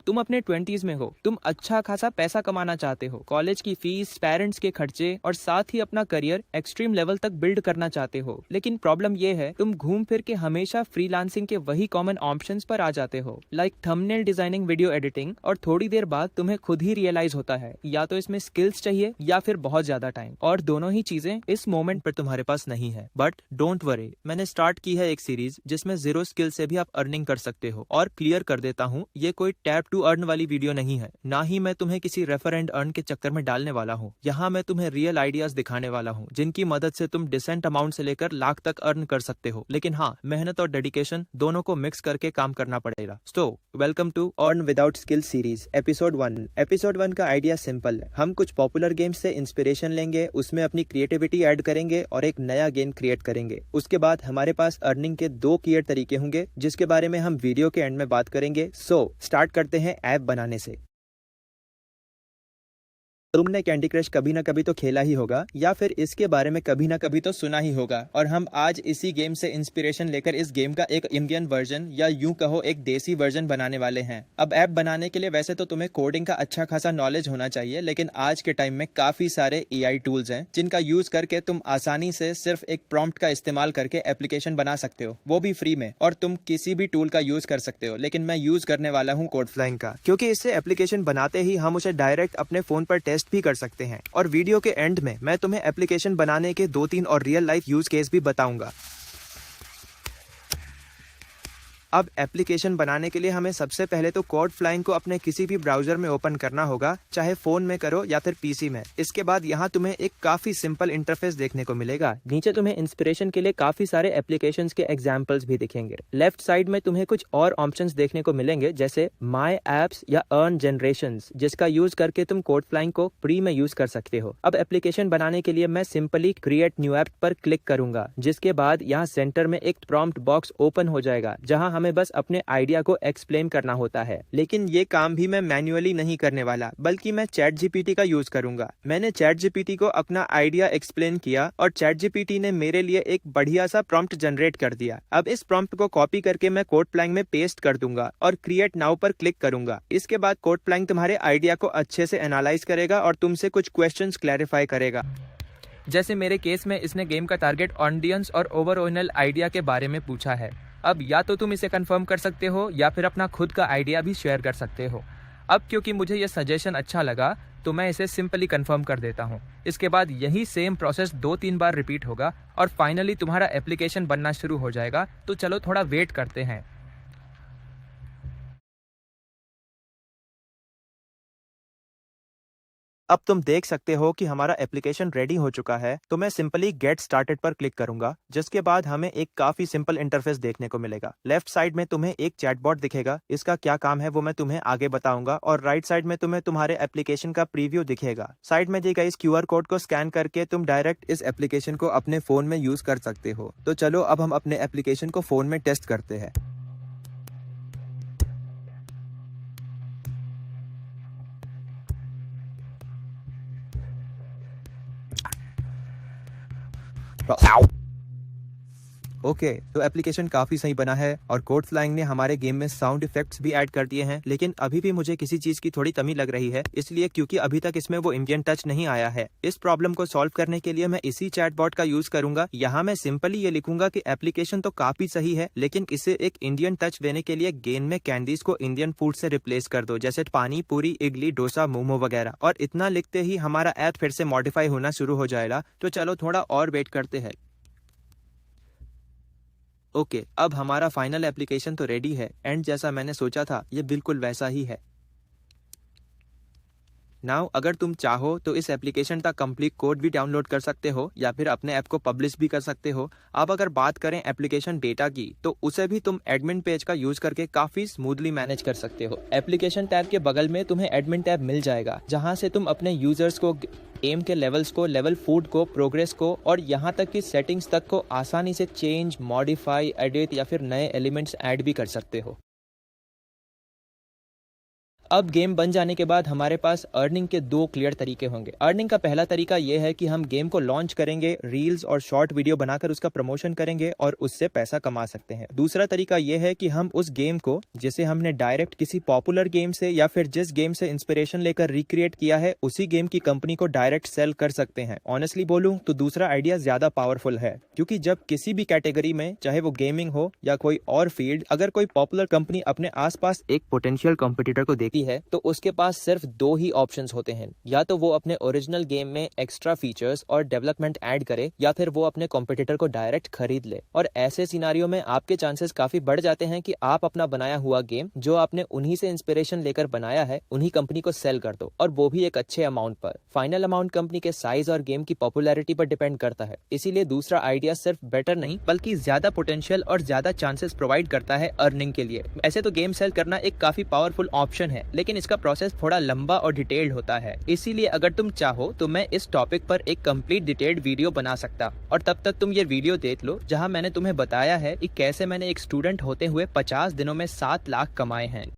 तुम अपने 20s में हो, तुम अच्छा खासा पैसा कमाना चाहते हो, कॉलेज की फीस, पेरेंट्स के खर्चे और साथ ही अपना करियर एक्सट्रीम लेवल तक बिल्ड करना चाहते हो। लेकिन प्रॉब्लम ये है, तुम घूम फिर के हमेशा फ्रीलांसिंग के वही कॉमन ऑप्शंस पर आ जाते हो, like thumbnail designing, video editing, और थोड़ी देर बाद तुम्हें खुद ही रियलाइज होता है या तो इसमें स्किल्स चाहिए या फिर बहुत ज्यादा टाइम, और दोनों ही चीजें इस मोमेंट पर तुम्हारे पास नहीं है। बट डोंट वरी, मैंने स्टार्ट की है एक सीरीज जिसमें जीरो स्किल से भी आप अर्निंग कर सकते हो। और क्लियर कर देता हूँ, ये कोई टैप टू अर्न वाली वीडियो नहीं है, ना ही मैं तुम्हें किसी रेफर एंड अर्न के चक्कर में डालने वाला हूँ। यहाँ मैं तुम्हें रियल आइडियाज दिखाने वाला हूँ जिनकी मदद से तुम डिसेंट अमाउंट से लेकर लाख तक अर्न कर सकते हो। लेकिन हाँ, मेहनत और डेडिकेशन दोनों को मिक्स करके काम करना पड़ेगा। So welcome to earn without skill series episode 1। Episode 1 का आइडिया सिंपल है, हम कुछ पॉपुलर गेम्स से इंस्पिरेशन लेंगे, उसमें अपनी क्रिएटिविटी ऐड करेंगे और एक नया गेम क्रिएट करेंगे। उसके बाद हमारे पास अर्निंग के 2 क्लियर तरीके होंगे जिसके बारे में हम वीडियो के एंड में बात करेंगे। सो स्टार्ट करते हैं ऐप बनाने से। तुमने कैंडी क्रश कभी ना कभी तो खेला ही होगा या फिर इसके बारे में कभी ना कभी तो सुना ही होगा, और हम आज इसी गेम से इंस्पिरेशन लेकर इस गेम का एक इंडियन वर्जन या यूं कहो एक देसी वर्जन बनाने वाले हैं। अब ऐप बनाने के लिए वैसे तो तुम्हें कोडिंग का अच्छा खासा नॉलेज होना चाहिए, लेकिन आज के टाइम में काफी सारे एआई टूल्स हैं जिनका यूज करके तुम आसानी से सिर्फ एक प्रॉम्प्ट का इस्तेमाल करके एप्लीकेशन बना सकते हो, वो भी फ्री में। और तुम किसी भी टूल का यूज कर सकते हो, लेकिन मैं यूज करने वाला हूँ कोडफ्लाइन का, क्योंकि इससे एप्लीकेशन बनाते ही हम उसे डायरेक्ट अपने फोन पर टेस्ट भी कर सकते हैं। और वीडियो के एंड में मैं तुम्हें एप्लीकेशन बनाने के 2-3 और रियल लाइफ यूज केस भी बताऊंगा। अब एप्लीकेशन बनाने के लिए हमें सबसे पहले तो कोडफ्लाइन को अपने किसी भी ब्राउजर में ओपन करना होगा, चाहे फोन में करो या फिर पीसी में। इसके बाद यहाँ तुम्हें एक काफी सिंपल इंटरफेस देखने को मिलेगा। नीचे तुम्हें इंस्पिरेशन के लिए काफी सारे एप्लीकेशंस के एग्जांपल्स भी दिखेंगे। लेफ्ट साइड में तुम्हें कुछ और ऑप्शंस देखने को मिलेंगे, जैसे माई एप्स या अर्न जनरेशंस, जिसका यूज करके तुम कोडफ्लाइन को फ्री में यूज कर सकते हो। अब एप्लीकेशन बनाने के लिए मैं सिंपली क्रिएट न्यू ऐप पर क्लिक करूंगा, जिसके बाद यहाँ सेंटर में एक प्रॉम्प्ट बॉक्स ओपन हो जाएगा जहाँ हमें बस अपने आइडिया को एक्सप्लेन करना होता है। लेकिन ये काम भी मैं मैन्युअली नहीं करने वाला, बल्कि मैं चैट जीपीटी का यूज करूंगा। मैंने चैट जीपीटी को अपना आइडिया एक्सप्लेन किया और चैट जीपीटी ने मेरे लिए एक बढ़िया सा प्रॉम्प्ट जनरेट कर दिया। अब इस प्रॉम्प्ट को कॉपी करके मैं कोडफ्लाइन में पेस्ट कर दूंगा और क्रिएट नाउ पर क्लिक करूंगा। इसके बाद कोडफ्लाइन तुम्हारे आइडिया को अच्छे से एनालाइज करेगा और तुमसे कुछ क्वेश्चंस क्लैरिफाई करेगा। जैसे मेरे केस में इसने गेम का टारगेट ऑडियंस और ओवरऑल आइडिया के बारे में पूछा है। अब या तो तुम इसे कंफर्म कर सकते हो या फिर अपना खुद का आइडिया भी शेयर कर सकते हो। अब क्योंकि मुझे यह सजेशन अच्छा लगा तो मैं इसे सिंपली कंफर्म कर देता हूँ। इसके बाद यही सेम प्रोसेस 2-3 बार रिपीट होगा और फाइनली तुम्हारा एप्लीकेशन बनना शुरू हो जाएगा। तो चलो थोड़ा वेट करते हैं। अब तुम देख सकते हो कि हमारा एप्लीकेशन रेडी हो चुका है। तो मैं सिंपली गेट स्टार्टेड पर क्लिक करूंगा, जिसके बाद हमें एक काफी सिंपल इंटरफेस देखने को मिलेगा। लेफ्ट साइड में तुम्हें एक चैटबॉट दिखेगा, इसका क्या काम है वो मैं तुम्हें आगे बताऊंगा। और राइट साइड में तुम्हें तुम्हारे एप्लीकेशन का प्रीव्यू दिखेगा। साइड में दी गई इस क्यूआर कोड को स्कैन करके तुम डायरेक्ट इस एप्लीकेशन को अपने फोन में यूज कर सकते हो। तो चलो अब हम अपने एप्लीकेशन को फोन में टेस्ट करते हैं। ओके, तो एप्लीकेशन काफी सही बना है और कोडफ्लाइन ने हमारे गेम में साउंड इफेक्ट्स भी ऐड कर दिए हैं। लेकिन अभी भी मुझे किसी चीज की थोड़ी कमी लग रही है, इसलिए क्योंकि अभी तक इसमें वो इंडियन टच नहीं आया है। इस प्रॉब्लम को सॉल्व करने के लिए मैं इसी चैटबॉट का यूज करूंगा। यहाँ मैं सिंपली ये लिखूंगा कि एप्लीकेशन तो काफी सही है, लेकिन इसे एक इंडियन टच देने के लिए गेम में कैंडीज को इंडियन फूड से रिप्लेस कर दो, जैसे पानी पूरी, इडली, डोसा, मोमो वगैरह। और इतना लिखते ही हमारा ऐप फिर से मॉडिफाई होना शुरू हो जाएगा। तो चलो थोड़ा और वेट करते हैं। ओके, अब हमारा फाइनल एप्लीकेशन तो रेडी है एंड जैसा मैंने सोचा था ये बिल्कुल वैसा ही है। नाउ अगर तुम चाहो तो इस एप्लीकेशन का कंप्लीट कोड भी डाउनलोड कर सकते हो या फिर अपने ऐप को पब्लिश भी कर सकते हो। अब अगर बात करें एप्लीकेशन डेटा की, तो उसे भी तुम एडमिन पेज का यूज करके काफी स्मूथली मैनेज कर सकते हो। एप्लीकेशन टैब के बगल में तुम्हें एडमिन टैब मिल जाएगा, जहां से तुम अपने यूजर्स को, एम के लेवल्स को, लेवल फूड को, प्रोग्रेस को और यहाँ तक कि सेटिंग्स तक को आसानी से चेंज, मॉडिफाई, एडिट या फिर नए एलिमेंट्स ऐड भी कर सकते हो। अब गेम बन जाने के बाद हमारे पास अर्निंग के दो क्लियर तरीके होंगे। अर्निंग का पहला तरीका यह है कि हम गेम को लॉन्च करेंगे, रील्स और शॉर्ट वीडियो बनाकर उसका प्रमोशन करेंगे और उससे पैसा कमा सकते हैं। दूसरा तरीका यह है कि हम उस गेम को, जिसे हमने डायरेक्ट किसी पॉपुलर गेम से या फिर जिस गेम से इंस्पिरेशन लेकर रिक्रिएट किया है, उसी गेम की कंपनी को डायरेक्ट सेल कर सकते हैं। ऑनेस्टली बोलूं तो दूसरा आइडिया ज्यादा पावरफुल है, क्योंकि जब किसी भी कैटेगरी में, चाहे वो गेमिंग हो या कोई और फील्ड, अगर कोई पॉपुलर कंपनी अपने आसपास एक पोटेंशियल कॉम्पिटिटर को देखती है तो उसके पास सिर्फ दो ही ऑप्शंस होते हैं। या तो वो अपने ओरिजिनल गेम में एक्स्ट्रा फीचर्स और डेवलपमेंट ऐड करे, या फिर वो अपने कॉम्पिटिटर को डायरेक्ट खरीद ले। और ऐसे सिनारियो में आपके चांसेस काफी बढ़ जाते हैं कि आप अपना बनाया हुआ गेम, जो आपने उन्हीं से इंस्पिरेशन लेकर बनाया है, उन्हीं कंपनी को सेल कर दो, और वो भी एक अच्छे अमाउंट पर। फाइनल अमाउंट कंपनी के साइज और गेम की पॉपुलैरिटी पर डिपेंड करता है। इसीलिए दूसरा आइडिया सिर्फ बेटर नहीं बल्कि ज्यादा पोटेंशियल और ज्यादा चांसेस प्रोवाइड करता है अर्निंग के लिए। ऐसे तो गेम सेल करना एक काफी पावरफुल ऑप्शन है, लेकिन इसका प्रोसेस थोड़ा लंबा और डिटेल्ड होता है। इसीलिए अगर तुम चाहो तो मैं इस टॉपिक पर एक कंप्लीट डिटेल्ड वीडियो बना सकता, और तब तक तुम ये वीडियो देख लो जहां मैंने तुम्हें बताया है कि कैसे मैंने एक स्टूडेंट होते हुए 50 दिनों में 7 लाख कमाए हैं।